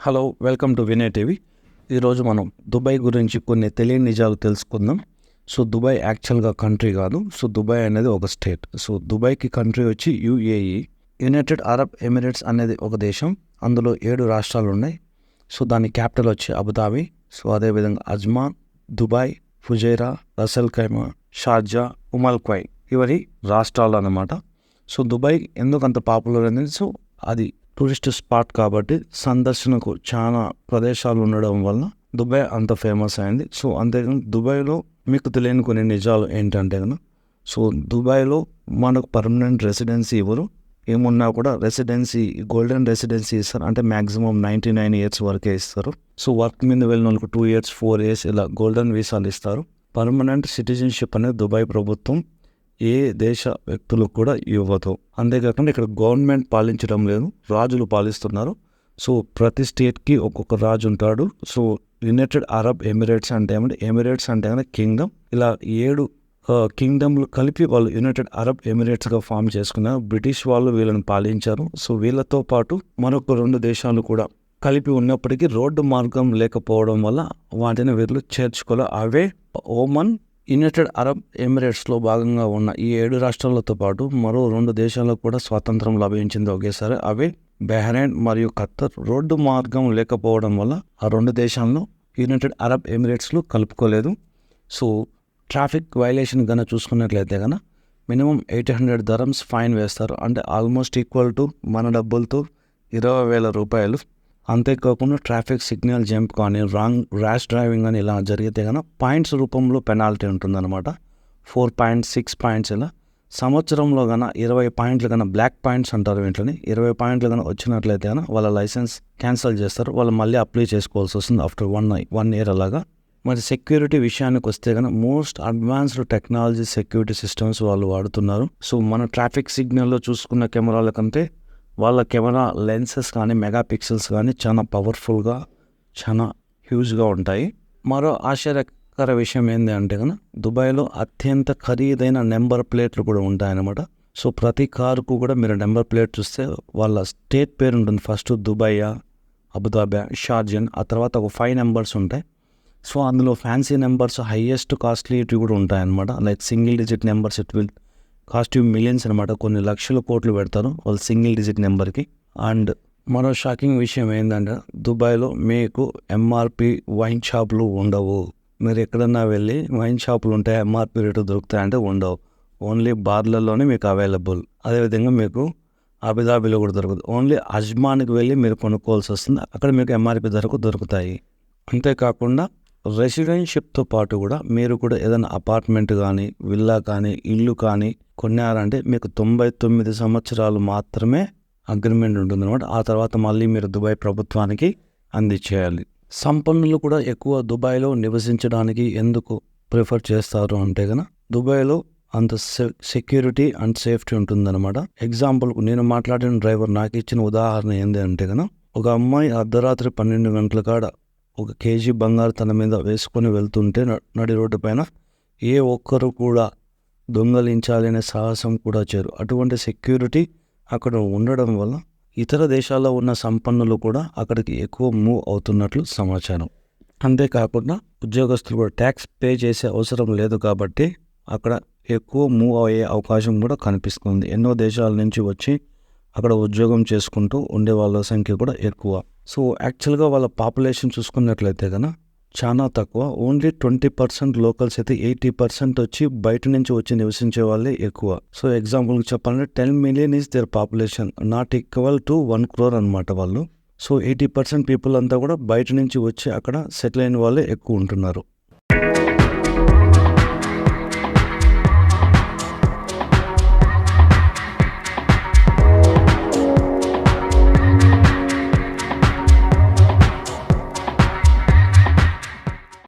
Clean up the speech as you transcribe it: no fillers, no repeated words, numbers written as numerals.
Hello, welcome to Vinay TV. ఈరోజు మనం Dubai గురించి కొన్ని తెలియని నిజాలు తెలుసుకుందాం. సో దుబాయ్ యాక్చువల్గా కంట్రీ కాదు. సో దుబాయ్ అనేది ఒక స్టేట్. సో దుబాయ్కి కంట్రీ వచ్చి యుఏఈ, యునైటెడ్ అరబ్ ఎమిరేట్స్ అనేది ఒక దేశం. అందులో 7 రాష్ట్రాలు ఉన్నాయి. సో దాని క్యాపిటల్ వచ్చి అబుదాబి. సో అదేవిధంగా అజ్మాన్, దుబాయ్, ఫుజైరా, రసల్ ఖైమా, షార్జా, ఉమల్ క్వై ఇవన్నీ రాష్ట్రాలు అన్నమాట. సో దుబాయ్ ఎందుకు అంత పాపులర్ అనేది, సో అది టూరిస్ట్ స్పాట్ కాబట్టి సందర్శనకు చాలా ప్రదేశాలు ఉండడం వల్ల దుబాయ్ అంత ఫేమస్ అయింది. సో అంతేకాని దుబాయ్లో మీకు తెలియని కొన్ని నిజాలు ఏంటంటే కనుక, సో దుబాయ్లో మనకు పర్మనెంట్ రెసిడెన్సీ ఇవ్వరు. ఏమున్నా కూడా రెసిడెన్సీ, గోల్డెన్ రెసిడెన్సీ ఇస్తారు. అంటే మ్యాక్సిమం 99 years వరకే ఇస్తారు. సో వర్క్ మీద వెళ్ళిన వాళ్ళకి 2 years 4 years ఇలా గోల్డెన్ వీసాలు ఇస్తారు. పర్మనెంట్ సిటిజన్షిప్ అనేది దుబాయ్ ప్రభుత్వం ఏ దేశ వ్యక్తులకు కూడా ఇవ్వదు. అంతేకాకుండా ఇక్కడ గవర్నమెంట్ పాలించడం లేదు, రాజులు పాలిస్తున్నారు. సో ప్రతి స్టేట్కి ఒక్కొక్క రాజు ఉంటాడు. సో యునైటెడ్ అరబ్ ఎమిరేట్స్ అంటే ఏమంటే, ఎమిరేట్స్ అంటే కనుక కింగ్డమ్. ఇలా 7 కింగ్డమ్లు కలిపి వాళ్ళు యునైటెడ్ అరబ్ ఎమిరేట్స్గా ఫామ్ చేసుకున్నారు. బ్రిటిష్ వాళ్ళు వీళ్ళని పాలించారు. సో వీళ్ళతో పాటు మరొక 2 దేశాలు కూడా కలిపి ఉన్నప్పటికీ రోడ్డు మార్గం లేకపోవడం వల్ల వాటిని వీళ్ళు చేర్చుకోలే. అవే ఓమన్, యునైటెడ్ అరబ్ ఎమిరేట్స్లో భాగంగా ఉన్న ఈ 7 రాష్ట్రాలతో పాటు మరో 2 దేశాలకు కూడా స్వాతంత్రం లభించింది ఒకేసారి. అవే బహ్రెయిన్ మరియు ఖత్తర్. రోడ్డు మార్గం లేకపోవడం వల్ల ఆ 2 దేశాలను యునైటెడ్ అరబ్ ఎమిరేట్స్లో కలుపుకోలేదు. సో ట్రాఫిక్ వైలేషన్ కనుక చూసుకున్నట్లయితే కనుక మినిమం 800 dirhams ఫైన్ వేస్తారు. అంటే ఆల్మోస్ట్ ఈక్వల్ టు మన డబ్బులతో 20,000 రూపాయలు. అంతేకాకుండా ట్రాఫిక్ సిగ్నల్ జంప్ కానీ, ర్యాష్ డ్రైవింగ్ అని ఇలా జరిగితే కనుక పాయింట్స్ రూపంలో పెనాల్టీ ఉంటుందన్నమాట. 4 points 6 points ఇలా. సంవత్సరంలో కన్నా 20 పాయింట్లు కన్నా, బ్లాక్ పాయింట్స్ అంటారు వీటిని, 20 పాయింట్లు కన్నా వచ్చినట్లయితే కనుక వాళ్ళ లైసెన్స్ క్యాన్సిల్ చేస్తారు. వాళ్ళు మళ్ళీ అప్లై చేసుకోవాల్సి వస్తుంది ఆఫ్టర్ 1 year అలాగా. మరి సెక్యూరిటీ విషయానికి వస్తే కనుక most advanced technology security systems వాళ్ళు వాడుతున్నారు. సో మన ట్రాఫిక్ సిగ్నల్లో చూసుకున్న కెమెరాల కంటే వాళ్ళ కెమెరా లెన్సెస్ కానీ, మెగా పిక్సెల్స్ కానీ చాలా పవర్ఫుల్గా, చాలా హ్యూజ్గా ఉంటాయి. మరో ఆశ్చర్యకర విషయం ఏంటి అంటే కనుక దుబాయ్లో అత్యంత ఖరీదైన నెంబర్ ప్లేట్లు కూడా ఉంటాయన్నమాట. సో ప్రతి కారుకు కూడా మీరు నెంబర్ ప్లేట్ చూస్తే వాళ్ళ స్టేట్ పేరు ఉంటుంది. ఫస్ట్ దుబాయ్, అబుదాబి, షార్జన్, ఆ తర్వాత ఒక 5 numbers ఉంటాయి. సో అందులో ఫ్యాన్సీ నెంబర్స్, హైయెస్ట్ కాస్ట్లీటీ కూడా ఉంటాయన్నమాట. Like single digit numbers, it will cost you millions అనమాట. కొన్ని లక్షల కోట్లు పెడతారు వాళ్ళు సింగిల్ డిజిట్ నెంబర్కి. అండ్ మరో షాకింగ్ విషయం ఏంటంటే దుబాయ్లో మీకు ఎంఆర్పి వైన్ షాపులు ఉండవు. మీరు ఎక్కడన్నా వెళ్ళి వైన్ షాపులు ఉంటాయి, ఎంఆర్పి రేటు దొరుకుతాయంటే ఉండవు. ఓన్లీ బార్లలోనే మీకు అవైలబుల్. అదేవిధంగా మీకు అబుదాబిలో కూడా దొరకదు. ఓన్లీ అజ్మాన్కి వెళ్ళి మీరు కొనుక్కోవాల్సి వస్తుంది. అక్కడ మీకు ఎంఆర్పి ధరకు దొరుకుతాయి. అంతేకాకుండా రెసిడెన్షిప్తో పాటు కూడా మీరు కూడా ఏదైనా అపార్ట్మెంట్ కానీ, విల్లా కానీ, ఇల్లు కానీ కొన్నారంటే మీకు 99 సంవత్సరాలు మాత్రమే అగ్రిమెంట్ ఉంటుంది అనమాట. ఆ తర్వాత మళ్ళీ మీరు దుబాయ్ ప్రభుత్వానికి అందించేయాలి. సంపన్నులు కూడా ఎక్కువ దుబాయ్లో నివసించడానికి ఎందుకు ప్రిఫర్ చేస్తారు అంటే కనుక దుబాయ్లో అంత సెక్యూరిటీ అండ్ సేఫ్టీ ఉంటుందన్నమాట. ఎగ్జాంపుల్కు నేను మాట్లాడిన డ్రైవర్ నాకు ఇచ్చిన ఉదాహరణ ఏంటి అంటే కనుక, ఒక అమ్మాయి అర్ధరాత్రి 12 గంటల కాడ 1 kg బంగారు తన మీద వేసుకొని వెళ్తుంటే నడి రోడ్డు పైన ఏ ఒక్కరు కూడా దొంగలించాలనే సాహసం కూడా చేయరు. అటువంటి సెక్యూరిటీ అక్కడ ఉండడం వల్ల ఇతర దేశాల్లో ఉన్న సంపన్నులు కూడా అక్కడికి ఎక్కువ మూవ్ అవుతున్నట్లు సమాచారం. అంతేకాకుండా ఉద్యోగస్తులు కూడా ట్యాక్స్ పే చేసే అవసరం లేదు కాబట్టి అక్కడ ఎక్కువ మూవ్ అయ్యే అవకాశం కూడా కనిపిస్తుంది. ఎన్నో దేశాల నుంచి వచ్చి అక్కడ ఉద్యోగం చేసుకుంటూ ఉండే వాళ్ళ సంఖ్య కూడా ఎక్కువ. సో యాక్చువల్గా వాళ్ళ పాపులేషన్ చూసుకున్నట్లయితే కనుక చాలా తక్కువ. ఓన్లీ 20% లోకల్స్ అయితే 80% వచ్చి బయట నుంచి వచ్చి నివసించే వాళ్ళే ఎక్కువ. సో ఎగ్జాంపుల్కి చెప్పాలంటే 10 million is there population, not equal to 1 crore అనమాట వాళ్ళు. సో 80% పీపుల్ అంతా కూడా బయట నుంచి వచ్చి అక్కడ సెటిల్ అయిన వాళ్ళే ఎక్కువ ఉంటున్నారు.